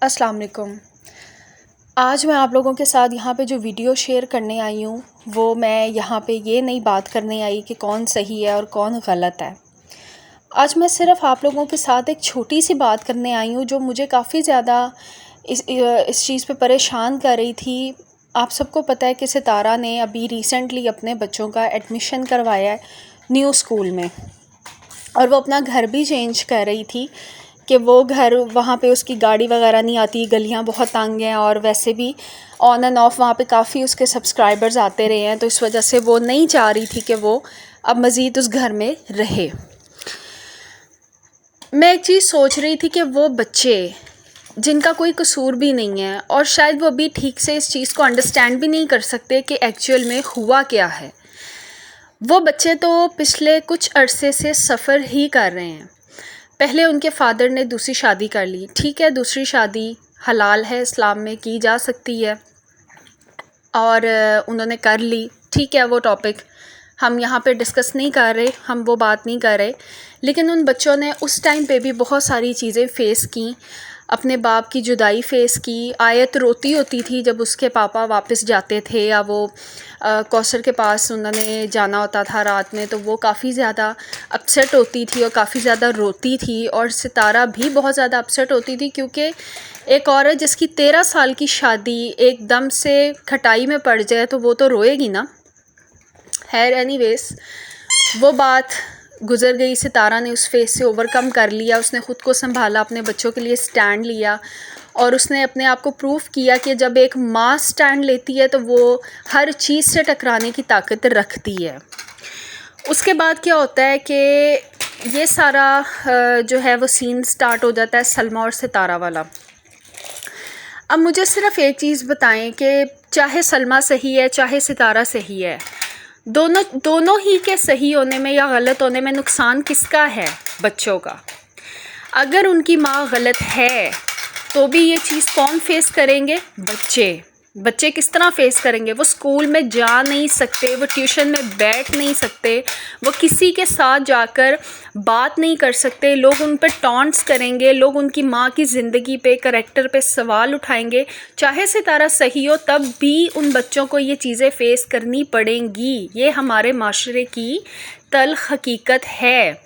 अस्सलाम वालेकुम। आज मैं आप लोगों के साथ यहाँ पे जो वीडियो शेयर करने आई हूँ वो मैं यहाँ पे ये नहीं बात करने आई कि कौन सही है और कौन गलत है। आज मैं सिर्फ़ आप लोगों के साथ एक छोटी सी बात करने आई हूँ जो मुझे काफ़ी ज़्यादा इस चीज़ पे परेशान कर रही थी। आप सबको पता है कि सितारा ने अभी रिसेंटली अपने बच्चों का एडमिशन करवाया है न्यू स्कूल में, और वो अपना घर भी चेंज कर रही थी कि वो घर वहाँ पे उसकी गाड़ी वगैरह नहीं आती, गलियाँ बहुत तंग हैं और वैसे भी ऑन एंड ऑफ वहाँ पे काफ़ी उसके सब्सक्राइबर्स आते रहे हैं, तो इस वजह से वो नहीं चाह रही थी कि वो अब मज़ीद उस घर में रहे। मैं एक चीज़ सोच रही थी कि वो बच्चे जिनका कोई कसूर भी नहीं है और शायद वो अभी ठीक से इस चीज़ को अंडरस्टैंड भी नहीं कर सकते कि एक्चुअल में हुआ क्या है, वो बच्चे तो पिछले कुछ अरसे से सफ़र ही कर रहे हैं। पहले उनके फ़ादर ने दूसरी शादी कर ली, ठीक है, दूसरी शादी हलाल है, इस्लाम में की जा सकती है और उन्होंने कर ली, ठीक है। वो टॉपिक हम यहाँ पे डिस्कस नहीं कर रहे, हम वो बात नहीं कर रहे। लेकिन उन बच्चों ने उस टाइम पे भी बहुत सारी चीज़ें फ़ेस की, अपने बाप की जुदाई फ़ेस की। आयत रोती होती थी जब उसके पापा वापस जाते थे या वो कौसर के पास उन्होंने जाना होता था रात में, तो वो काफ़ी ज़्यादा अपसेट होती थी और काफ़ी ज़्यादा रोती थी। और सितारा भी बहुत ज़्यादा अपसेट होती थी क्योंकि एक औरत जिसकी 13 साल की शादी एकदम से खटाई में पड़ जाए तो वो तो रोएगी ना। खैर एनीवेज़, वो बात गुज़र गई। सितारा ने उस फेज़ से ओवरकम कर लिया, उसने ख़ुद को संभाला, अपने बच्चों के लिए स्टैंड लिया और उसने अपने आप को प्रूव किया कि जब एक माँ स्टैंड लेती है तो वो हर चीज़ से टकराने की ताकत रखती है। उसके बाद क्या होता है कि ये सारा जो है वो सीन स्टार्ट हो जाता है सलमा और सितारा वाला। अब मुझे सिर्फ़ एक चीज़ बताएं कि चाहे सलमा सही है चाहे सितारा सही है, दोनों ही के सही होने में या गलत होने में नुकसान किसका है? बच्चों का। अगर उनकी माँ गलत है तो भी ये चीज़ कौन फेस करेंगे? बच्चे किस तरह फेस करेंगे? वो स्कूल में जा नहीं सकते, वो ट्यूशन में बैठ नहीं सकते, वो किसी के साथ जाकर बात नहीं कर सकते, लोग उन पर टॉन्ट्स करेंगे, लोग उनकी माँ की ज़िंदगी पे, करैक्टर पे सवाल उठाएंगे। चाहे सितारा सही हो तब भी उन बच्चों को ये चीज़ें फ़ेस करनी पड़ेंगी। ये हमारे माशरे की तल्ख़ हकीकत है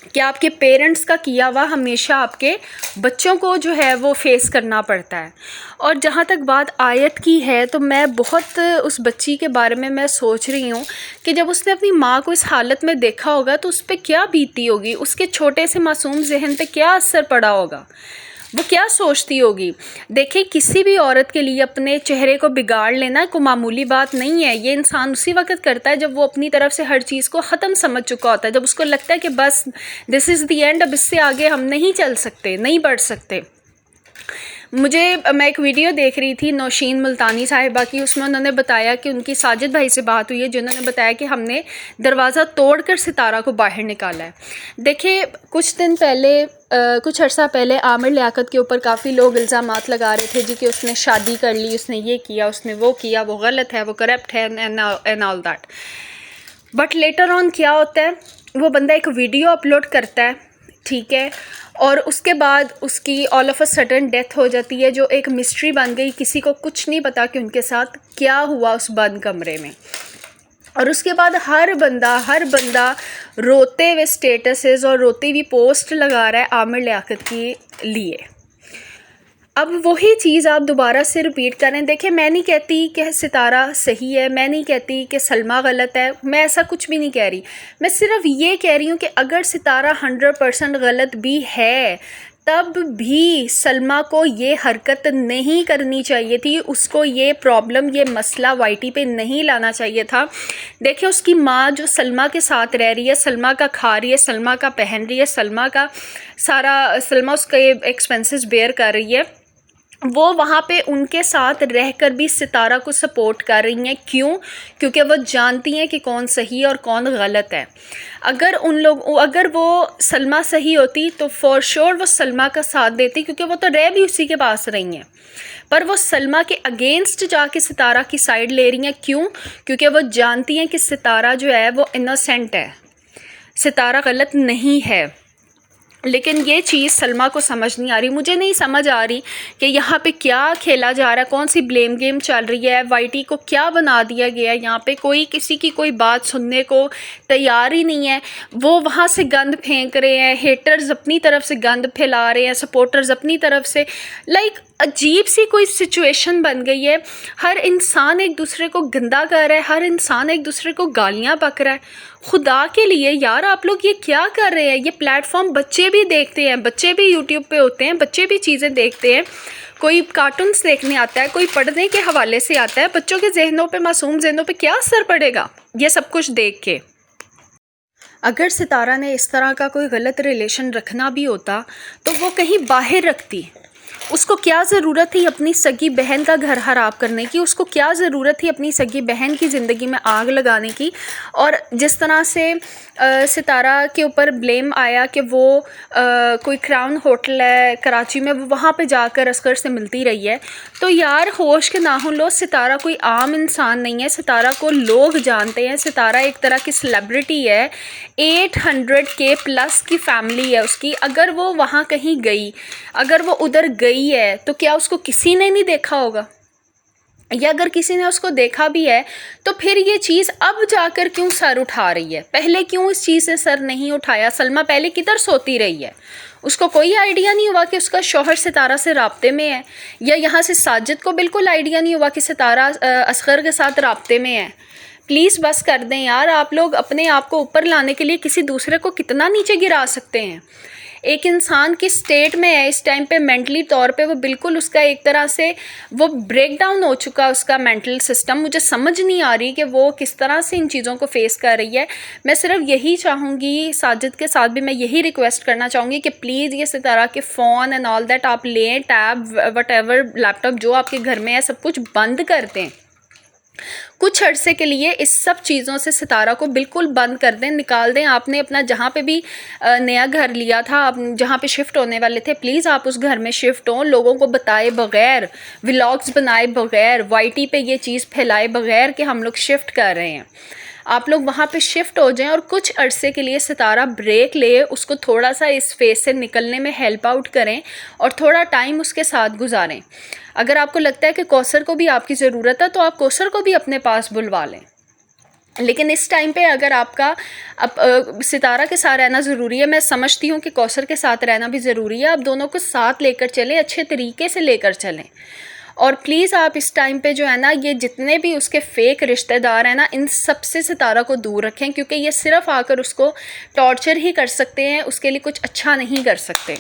कि आपके पेरेंट्स का किया हुआ हमेशा आपके बच्चों को जो है वो फ़ेस करना पड़ता है। और जहाँ तक बात आयत की है तो मैं बहुत उस बच्ची के बारे में मैं सोच रही हूँ कि जब उसने अपनी माँ को इस हालत में देखा होगा तो उस पर क्या बीती होगी, उसके छोटे से मासूम जहन पे क्या असर पड़ा होगा, वो क्या सोचती होगी। देखिए, किसी भी औरत के लिए अपने चेहरे को बिगाड़ लेना कोई मामूली बात नहीं है। ये इंसान उसी वक्त करता है जब वो अपनी तरफ से हर चीज़ को ख़त्म समझ चुका होता है, जब उसको लगता है कि बस दिस इज़ द एंड, अब इससे आगे हम नहीं चल सकते, नहीं बढ़ सकते। मैं एक वीडियो देख रही थी नौशीन मुल्तानी साहिबा की, उसमें उन्होंने बताया कि उनकी साजिद भाई से बात हुई है जिन्होंने बताया कि हमने दरवाज़ा तोड़कर सितारा को बाहर निकाला है। देखिए, कुछ दिन पहले कुछ अर्सा पहले आमिर लियाकत के ऊपर काफ़ी लोग इल्ज़ामात लगा रहे थे जी कि उसने शादी कर ली, उसने ये किया, उसने वो किया, वो गलत है, वो करप्ट है and all that. But later on क्या होता है, वो बंदा एक वीडियो अपलोड करता है, ठीक है, और उसके बाद उसकी all of a sudden death हो जाती है जो एक मिस्ट्री बन गई। किसी को कुछ नहीं पता कि उनके साथ क्या हुआ उस बंद कमरे में। और उसके बाद हर बंदा रोते हुए स्टेटसेस और रोती हुई पोस्ट लगा रहा है आमिर लियाकत के लिए। अब वही चीज़ आप दोबारा से रिपीट करें। देखिए, मैं नहीं कहती कि सितारा सही है, मैं नहीं कहती कि सलमा गलत है, मैं ऐसा कुछ भी नहीं कह रही। मैं सिर्फ ये कह रही हूँ कि अगर सितारा 100% गलत भी है तब भी सलमा को ये हरकत नहीं करनी चाहिए थी, उसको ये प्रॉब्लम, ये मसला वाईटी पे नहीं लाना चाहिए था। देखिए, उसकी माँ जो सलमा के साथ रह रही है, सलमा का खा रही है, सलमा का पहन रही है, सलमा उसके एक्सपेंसेस बेयर कर रही है, वो वहाँ पे उनके साथ रहकर भी सितारा को सपोर्ट कर रही हैं। क्यों? क्योंकि वो जानती हैं कि कौन सही और कौन गलत है। अगर वो सलमा सही होती तो फॉर श्योर वो सलमा का साथ देती, क्योंकि वो तो रह भी उसी के पास रही हैं, पर वो सलमा के अगेंस्ट जाके सितारा की साइड ले रही हैं। क्यों? क्योंकि वो जानती हैं कि सितारा जो है वो इनोसेंट है, सितारा गलत नहीं है। लेकिन ये चीज़ सलमा को समझ नहीं आ रही, मुझे नहीं समझ आ रही कि यहाँ पे क्या खेला जा रहा है, कौन सी ब्लेम गेम चल रही है, वाईटी को क्या बना दिया गया है। यहाँ पे कोई किसी की कोई बात सुनने को तैयार ही नहीं है। वो वहाँ से गंद फेंक रहे हैं, हेटर्स अपनी तरफ से गंद फैला रहे हैं, सपोर्टर्स अपनी तरफ से। लाइक अजीब सी कोई सिचुएशन बन गई है। हर इंसान एक दूसरे को गंदा कर रहा है, हर इंसान एक दूसरे को गालियाँ बक रहा है। खुदा के लिए यार आप लोग ये क्या कर रहे हैं। ये प्लेटफॉर्म बच्चे भी देखते हैं, बच्चे भी यूट्यूब पे होते हैं, बच्चे भी चीज़ें देखते हैं। कोई कार्टून्स देखने आता है, कोई पढ़ने के हवाले से आता है। बच्चों के जहनों पे, मासूम जहनों पे क्या असर पड़ेगा ये सब कुछ देख के। अगर सितारा ने इस तरह का कोई गलत रिलेशन रखना भी होता तो वो कहीं बाहर रखती। उसको क्या ज़रूरत थी अपनी सगी बहन का घर ख़राब करने की, उसको क्या ज़रूरत थी अपनी सगी बहन की ज़िंदगी में आग लगाने की। और जिस तरह से सितारा के ऊपर ब्लेम आया कि वो कोई क्राउन होटल है कराची में, वो वहाँ पे जाकर असगर से मिलती रही है, तो यार होश के नाखून लो। सितारा कोई आम इंसान नहीं है, सितारा को लोग जानते हैं। सितारा एक तरह की सेलिब्रिटी है, 800K प्लस की फैमिली है उसकी। अगर वो वहाँ कहीं गई, अगर वो उधर गई है तो क्या उसको किसी ने नहीं देखा होगा, या अगर किसी ने उसको देखा भी है तो फिर ये चीज़ अब जाकर क्यों सर उठा रही है। पहले क्यों इस चीज़ से सर नहीं उठाया। सलमा पहले किधर सोती रही है, उसको कोई आइडिया नहीं हुआ कि उसका शौहर सितारा से राब्ते में है, या यहाँ से साजिद को बिल्कुल आइडिया नहीं हुआ कि सितारा असगर के साथ राब्ते में है। प्लीज़ बस कर दें यार। आप लोग अपने आप को ऊपर लाने के लिए किसी दूसरे को कितना नीचे गिरा सकते हैं। एक इंसान की स्टेट में है इस टाइम पे, मेंटली तौर पे वो बिल्कुल, उसका एक तरह से वो ब्रेक डाउन हो चुका है उसका मेंटल सिस्टम। मुझे समझ नहीं आ रही कि वो किस तरह से इन चीज़ों को फेस कर रही है। मैं सिर्फ यही चाहूँगी, साजिद के साथ भी मैं यही रिक्वेस्ट करना चाहूँगी कि प्लीज़ ये सितारा के फ़ोन एंड ऑल दैट आप लें, टैब वटेवर लैपटॉप जो आपके घर में है सब कुछ बंद कर दें। कुछ अरसे के लिए इस सब चीज़ों से सितारा को बिल्कुल बंद कर दें, निकाल दें। आपने अपना जहाँ पे भी नया घर लिया था, आप जहाँ पे शिफ्ट होने वाले थे, प्लीज़ आप उस घर में शिफ्ट हों, लोगों को बताए बग़ैर, व्लॉग्स बनाए बग़ैर, वाईटी पे ये चीज़ फैलाए बग़ैर कि हम लोग शिफ्ट कर रहे हैं। आप लोग वहाँ पे शिफ्ट हो जाएं और कुछ अरसे के लिए सितारा ब्रेक ले, उसको थोड़ा सा इस फेज़ से निकलने में हेल्प आउट करें और थोड़ा टाइम उसके साथ गुजारें। अगर आपको लगता है कि कौसर को भी आपकी ज़रूरत है तो आप कौसर को भी अपने पास बुलवा लें। लेकिन इस टाइम पे अगर आपका सितारा के साथ रहना ज़रूरी है, मैं समझती हूँ कि कौसर के साथ रहना भी ज़रूरी है। आप दोनों को साथ लेकर चलें, अच्छे तरीके से लेकर चलें। और प्लीज़ आप इस टाइम पे जो है ना, ये जितने भी उसके फ़ेक रिश्तेदार हैं ना, इन सब से सितारा को दूर रखें, क्योंकि ये सिर्फ़ आकर उसको टॉर्चर ही कर सकते हैं, उसके लिए कुछ अच्छा नहीं कर सकते।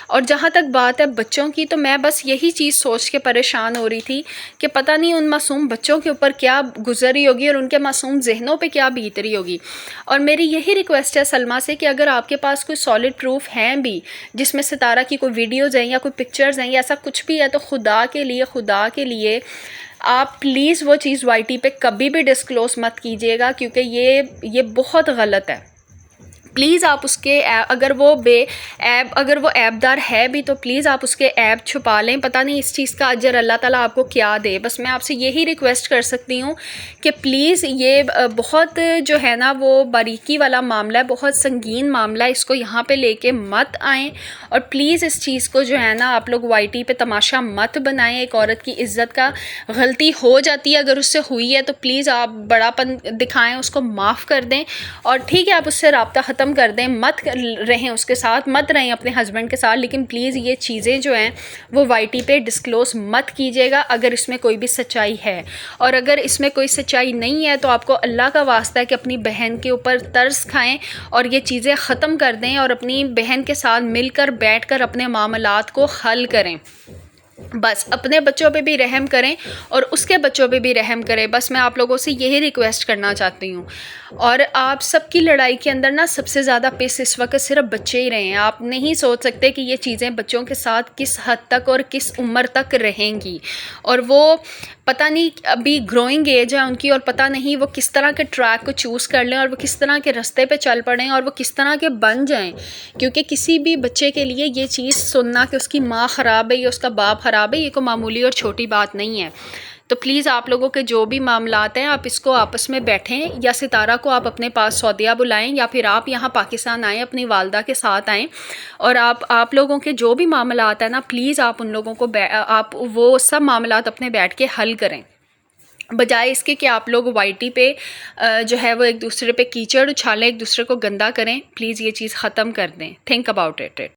और जहाँ तक बात है बच्चों की, तो मैं बस यही चीज़ सोच के परेशान हो रही थी कि पता नहीं उन मासूम बच्चों के ऊपर क्या गुजर रही होगी और उनके मासूम जहनों पे क्या बीत रही होगी। और मेरी यही रिक्वेस्ट है सलमा से कि अगर आपके पास कोई सॉलिड प्रूफ हैं भी, जिसमें सितारा की कोई वीडियोज़ हैं या कोई पिक्चर्स हैं या ऐसा कुछ भी है, तो खुदा के लिए आप प्लीज़ वो चीज़ वाईटी पे कभी भी डिस्क्लोज़ मत कीजिएगा, क्योंकि ये बहुत गलत है। प्लीज़ आप उसके अगर वो ऐबदार है भी तो प्लीज़ आप उसके ऐब छुपा लें। पता नहीं इस चीज़ का अजर अल्लाह ताला आपको क्या दे। बस मैं आपसे यही रिक्वेस्ट कर सकती हूँ कि प्लीज़ ये बहुत जो है ना वो बारीकी वाला मामला है, बहुत संगीन मामला है, इसको यहाँ पे लेके मत आएँ। और प्लीज़ इस चीज़ को जो है ना आप लोग वाईटी पे तमाशा मत बनाएं। एक औरत की इज़्ज़त का गलती हो जाती है, अगर उससे हुई है तो प्लीज़ आप बड़ापन दिखाएं, उसको माफ़ कर दें। और ठीक है, आप उससे राब्ता ख़त्म कर दें, मत रहें उसके साथ, मत रहें अपने हस्बैंड के साथ, लेकिन प्लीज़ ये चीज़ें जो हैं वो वाईटी पे डिस्क्लोज़ मत कीजिएगा अगर इसमें कोई भी सच्चाई है। और अगर इसमें कोई सच्चाई नहीं है तो आपको अल्लाह का वास्ता है कि अपनी बहन के ऊपर तरस खाएं और ये चीज़ें ख़त्म कर दें और अपनी बहन के साथ मिलकर बैठकर अपने मामलात को हल करें। बस अपने बच्चों पे भी रहम करें और उसके बच्चों पे भी रहम करें। बस मैं आप लोगों से यही रिक्वेस्ट करना चाहती हूँ। और आप सबकी लड़ाई के अंदर ना सबसे ज़्यादा पिस इस वक्त सिर्फ बच्चे ही रहे हैं। आप नहीं सोच सकते कि ये चीज़ें बच्चों के साथ किस हद तक और किस उम्र तक रहेंगी। और वो पता नहीं, अभी ग्रोइंग एज है उनकी, और पता नहीं वो किस तरह के ट्रैक को चूज़ कर लें और वो किस तरह के रास्ते पे चल पड़ें और वो किस तरह के बन जाएं। क्योंकि किसी भी बच्चे के लिए ये चीज़ सुनना कि उसकी माँ ख़राब है या उसका बाप ख़राब है, ये कोई मामूली और छोटी बात नहीं है। तो प्लीज़ आप लोगों के जो भी मामलात हैं आप इसको आपस में बैठें, या सितारा को आप अपने पास सऊदीया बुलाएं, या फिर आप यहाँ पाकिस्तान आएँ, अपनी वालदा के साथ आएँ, और आप लोगों के जो भी मामलात हैं ना, प्लीज़ आप उन लोगों को आप वो सब मामलात अपने बैठ के हल करें, बजाय इसके कि आप लोग वाईटी पे जो है वो एक दूसरे पे कीचड़ उछालें, एक दूसरे को गंदा करें। प्लीज़ ये चीज़ ख़त्म कर दें। Think about it.